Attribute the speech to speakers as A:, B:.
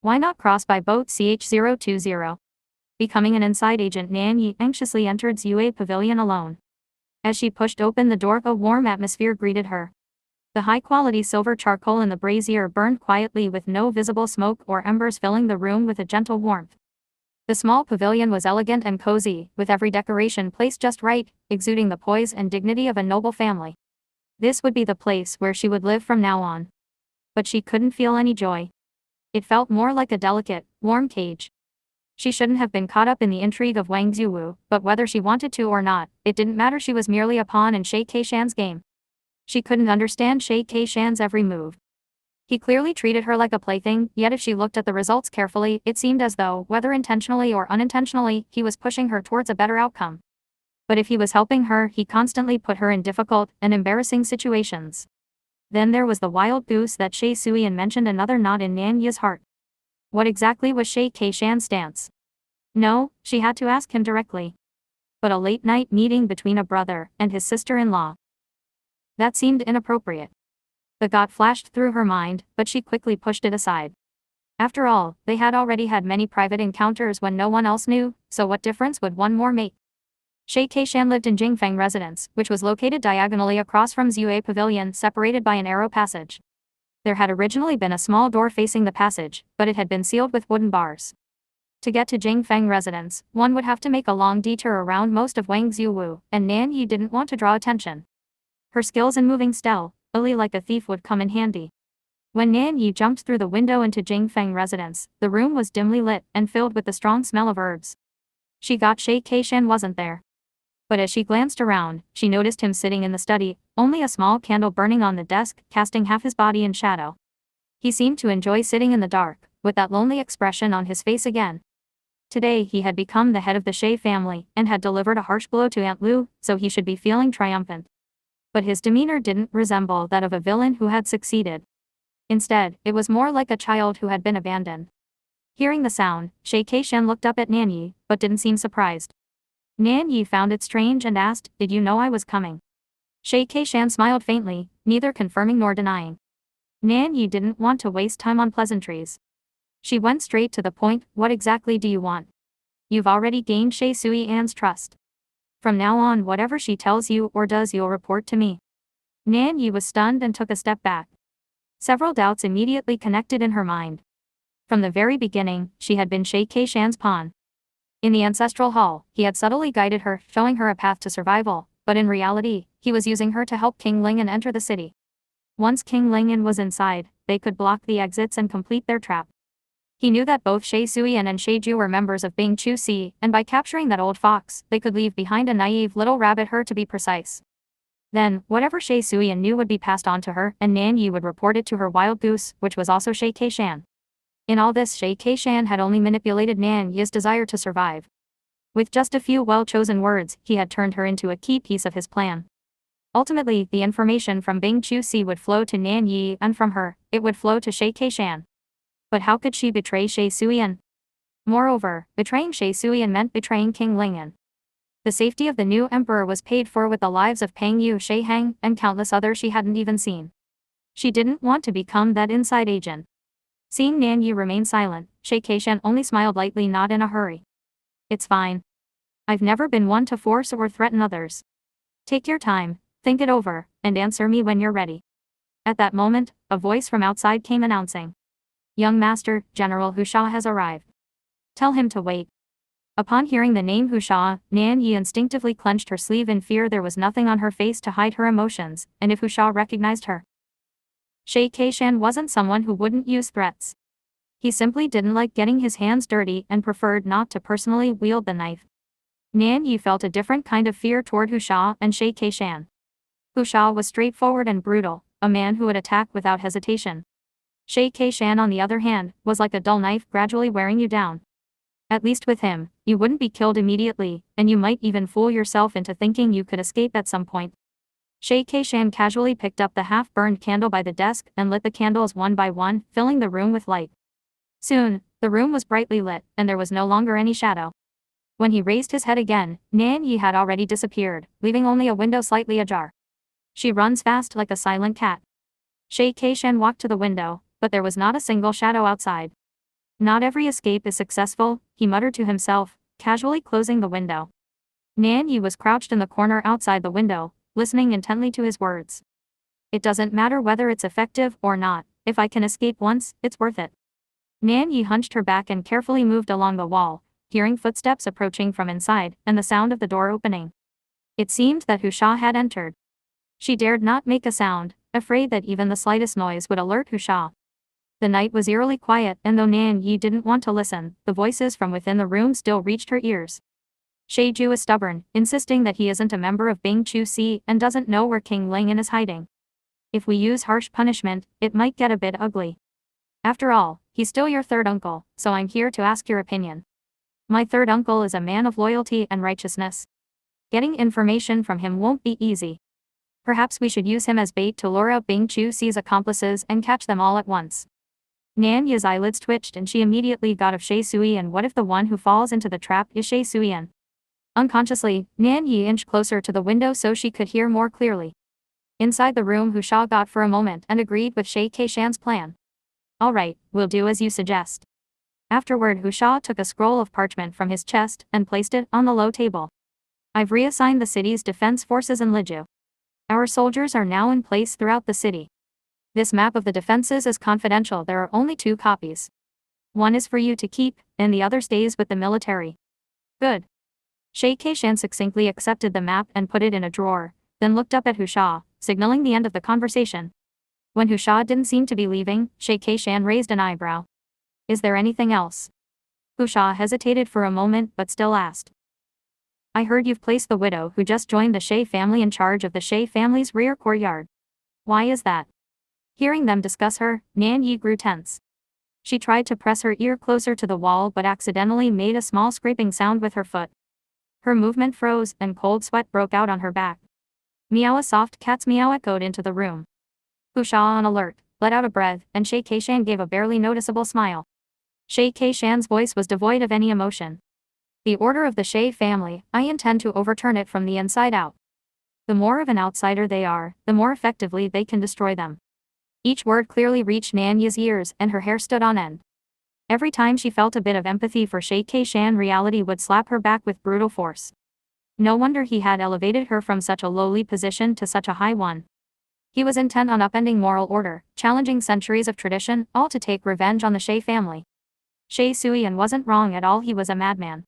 A: Why not cross by boat CH020? Becoming an inside agent, Nan Yi anxiously entered Zue Pavilion alone. As she pushed open the door, a warm atmosphere greeted her. The high-quality silver charcoal in the brazier burned quietly with no visible smoke or embers, filling the room with a gentle warmth. The small pavilion was elegant and cozy, with every decoration placed just right, exuding the poise and dignity of a noble family. This would be the place where she would live from now on. But she couldn't feel any joy. It felt more like a delicate, warm cage. She shouldn't have been caught up in the intrigue of Wang Zuwu, but whether she wanted to or not, it didn't matter. She was merely a pawn in Shay Keishan's game. She couldn't understand Shay Keishan's every move. He clearly treated her like a plaything, yet if she looked at the results carefully, it seemed as though, whether intentionally or unintentionally, he was pushing her towards a better outcome. But if he was helping her, he constantly put her in difficult and embarrassing situations. Then there was the wild goose that Shay Suiyan mentioned, another knot in Nan Yi's heart. What exactly was Shay Keishan's stance? No, she had to ask him directly. But a late-night meeting between a brother and his sister-in-law. That seemed inappropriate. The thought flashed through her mind, but she quickly pushed it aside. After all, they had already had many private encounters when no one else knew, so what difference would one more make? Shay Keishan lived in Jingfeng Residence, which was located diagonally across from Zue Pavilion, separated by a narrow passage. There had originally been a small door facing the passage, but it had been sealed with wooden bars. To get to Jingfeng Residence, one would have to make a long detour around most of Wang Zuwu, and Nan Yi didn't want to draw attention. Her skills in moving stealthily like a thief would come in handy. When Nan Yi jumped through the window into Jingfeng Residence, the room was dimly lit and filled with the strong smell of herbs. She got Shay Keishan wasn't there. But as she glanced around, she noticed him sitting in the study, only a small candle burning on the desk, casting half his body in shadow. He seemed to enjoy sitting in the dark, with that lonely expression on his face again. Today he had become the head of the Shay family, and had delivered a harsh blow to Aunt Lu, so he should be feeling triumphant. But his demeanor didn't resemble that of a villain who had succeeded. Instead, it was more like a child who had been abandoned. Hearing the sound, Shay Keishan looked up at Nan Yi, but didn't seem surprised. Nan Yi found it strange and asked, "Did you know I was coming?" Shay Keishan smiled faintly, neither confirming nor denying. Nan Yi didn't want to waste time on pleasantries. She went straight to the point. "What exactly do you want?" "You've already gained Shay Suiyan's trust. From now on, whatever she tells you or does, you'll report to me." Nan Yi was stunned and took a step back. Several doubts immediately connected in her mind. From the very beginning, she had been Shay Keishan's pawn. In the ancestral hall, he had subtly guided her, showing her a path to survival, but in reality, he was using her to help King Lingyan enter the city. Once King Lingyan was inside, they could block the exits and complete their trap. He knew that both Shay Suiyan and Shay Ju were members of Bing Chu Si, and by capturing that old fox, they could leave behind a naive little rabbit, her to be precise. Then, whatever Shay Suiyan knew would be passed on to her, and Nan Yi would report it to her wild goose, which was also Shay Keishan. In all this, Shay Keishan had only manipulated Nan Yi's desire to survive. With just a few well-chosen words, he had turned her into a key piece of his plan. Ultimately, the information from Bing Chu Si would flow to Nan Yi, and from her, it would flow to Shay Keishan. But how could she betray Shay Suiyan? Moreover, betraying Shay Suiyan meant betraying King Lingyan. The safety of the new emperor was paid for with the lives of Peng Yu, Shay Heng, and countless others she hadn't even seen. She didn't want to become that inside agent. Seeing Nan Yi remain silent, Shay Keishan only smiled lightly, not in a hurry. "It's fine. I've never been one to force or threaten others. Take your time, think it over, and answer me when you're ready." At that moment, a voice from outside came announcing, "Young Master, General Hu Sha has arrived. Tell him to wait." Upon hearing the name Hu Sha, Nan Yi instinctively clenched her sleeve in fear. There was nothing on her face to hide her emotions, and if Hu Sha recognized her, Shay Keishan wasn't someone who wouldn't use threats. He simply didn't like getting his hands dirty and preferred not to personally wield the knife. Nan Yi felt a different kind of fear toward Hu Sha and Shay Keishan. Hu Sha was straightforward and brutal, a man who would attack without hesitation. Shay Keishan, on the other hand, was like a dull knife gradually wearing you down. At least with him, you wouldn't be killed immediately, and you might even fool yourself into thinking you could escape at some point. Shay Keishan casually picked up the half-burned candle by the desk and lit the candles one by one, filling the room with light. Soon, the room was brightly lit, and there was no longer any shadow. When he raised his head again, Nan Yi had already disappeared, leaving only a window slightly ajar. "She runs fast like a silent cat." Shay Keishan walked to the window, but there was not a single shadow outside. Not every escape is successful, he muttered to himself, casually closing the window. Nan Yi was crouched in the corner outside the window, listening intently to his words. It doesn't matter whether it's effective or not, if I can escape once, it's worth it. Nan Yi hunched her back and carefully moved along the wall, hearing footsteps approaching from inside, and the sound of the door opening. It seemed that Hu Sha had entered. She dared not make a sound, afraid that even the slightest noise would alert Hu Sha. The night was eerily quiet, and though Nan Yi didn't want to listen, the voices from within the room still reached her ears. Shei Ju is stubborn, insisting that he isn't a member of Bing Chu Si and doesn't know where King Lingyan is hiding. If we use harsh punishment, it might get a bit ugly. After all, he's still your third uncle, so I'm here to ask your opinion. My third uncle is a man of loyalty and righteousness. Getting information from him won't be easy. Perhaps we should use him as bait to lure out Bing Chu Si's accomplices and catch them all at once. Nan Yi's eyelids twitched and she immediately thought of Shay Suiyan. What if the one who falls into the trap is Shay Suiyan? Unconsciously, Nan Yi inched closer to the window so she could hear more clearly. Inside the room, Hu Sha got for a moment and agreed with Shay Keishan's plan. All right, we'll do as you suggest. Afterward, Hu Sha took a scroll of parchment from his chest and placed it on the low table. I've reassigned the city's defense forces in Liju. Our soldiers are now in place throughout the city. This map of the defenses is confidential. There are only 2 copies. One is for you to keep, and the other stays with the military. Good. Shay Keishan succinctly accepted the map and put it in a drawer, then looked up at Hu Sha, signaling the end of the conversation. When Hu Sha didn't seem to be leaving, Shay Keishan raised an eyebrow. Is there anything else? Hu Sha hesitated for a moment but still asked. I heard you've placed the widow who just joined the Shay family in charge of the Shay family's rear courtyard. Why is that? Hearing them discuss her, Nan Yi grew tense. She tried to press her ear closer to the wall but accidentally made a small scraping sound with her foot. Her movement froze and cold sweat broke out on her back. Meow, a soft cat's meow echoed into the room. Hu Sha, on alert, let out a breath, and Shay Keishan gave a barely noticeable smile. Shay Keishan's voice was devoid of any emotion. The order of the Shay family, I intend to overturn it from the inside out. The more of an outsider they are, the more effectively they can destroy them. Each word clearly reached Nan Yi's ears and her hair stood on end. Every time she felt a bit of empathy for Shay Keishan, reality would slap her back with brutal force. No wonder he had elevated her from such a lowly position to such a high one. He was intent on upending moral order, challenging centuries of tradition, all to take revenge on the Shay family. Shay Suiyan wasn't wrong at all. He was a madman.